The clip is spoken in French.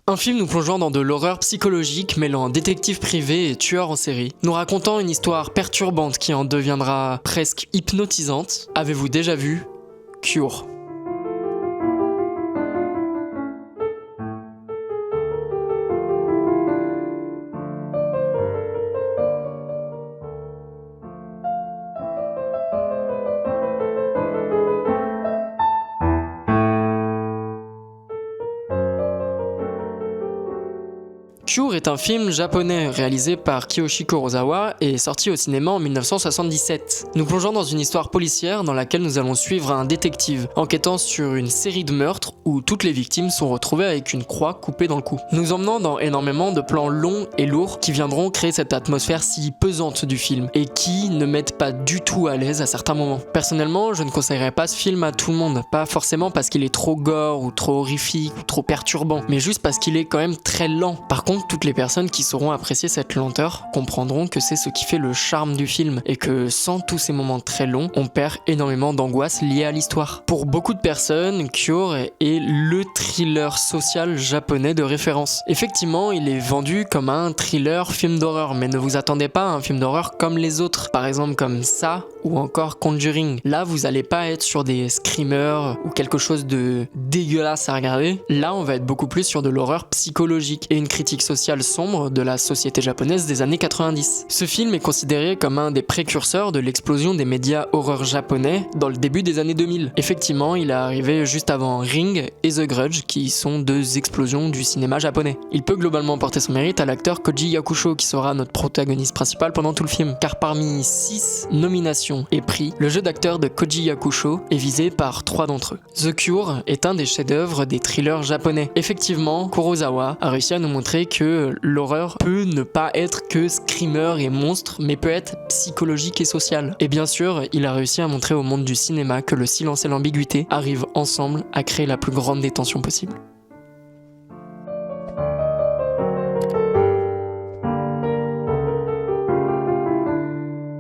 Un film nous plongeant dans de l'horreur psychologique mêlant détective privé et tueur en série, nous racontant une histoire perturbante qui en deviendra presque hypnotisante. Avez-vous déjà vu Cure ? Cure est un film japonais réalisé par Kiyoshi Kurosawa et sorti au cinéma en 1977. Nous plongeons dans une histoire policière dans laquelle nous allons suivre un détective enquêtant sur une série de meurtres où toutes les victimes sont retrouvées avec une croix coupée dans le cou. Nous emmenant dans énormément de plans longs et lourds qui viendront créer cette atmosphère si pesante du film et qui ne mettent pas du tout à l'aise à certains moments. Personnellement, je ne conseillerais pas ce film à tout le monde, pas forcément parce qu'il est trop gore ou trop horrifique ou trop perturbant, mais juste parce qu'il est quand même très lent. Par contre, toutes les personnes qui sauront apprécier cette lenteur comprendront que c'est ce qui fait le charme du film et que sans tous ces moments très longs, on perd énormément d'angoisse liée à l'histoire. Pour beaucoup de personnes, Cure est le thriller social japonais de référence. Effectivement, il est vendu comme un thriller film d'horreur, mais ne vous attendez pas à un film d'horreur comme les autres, par exemple comme ça ou encore Conjuring. Là, vous allez pas être sur des screamers ou quelque chose de dégueulasse à regarder. Là, on va être beaucoup plus sur de l'horreur psychologique et une critique sociale sombre de la société japonaise des années 90. Ce film est considéré comme un des précurseurs de l'explosion des médias horreur japonais dans le début des années 2000. Effectivement, il est arrivé juste avant Ring et The Grudge, qui sont deux explosions du cinéma japonais. Il peut globalement porter son mérite à l'acteur Koji Yakusho, qui sera notre protagoniste principal pendant tout le film, car parmi 6 nominations et prix, le jeu d'acteur de Koji Yakusho est visé par 3 d'entre eux. The Cure est un des chefs-d'œuvre des thrillers japonais. Effectivement, Kurosawa a réussi à nous montrer que l'horreur peut ne pas être que screamer et monstre, mais peut être psychologique et social. Et bien sûr, il a réussi à montrer au monde du cinéma que le silence et l'ambiguïté arrivent ensemble à créer la plus grande détention possible.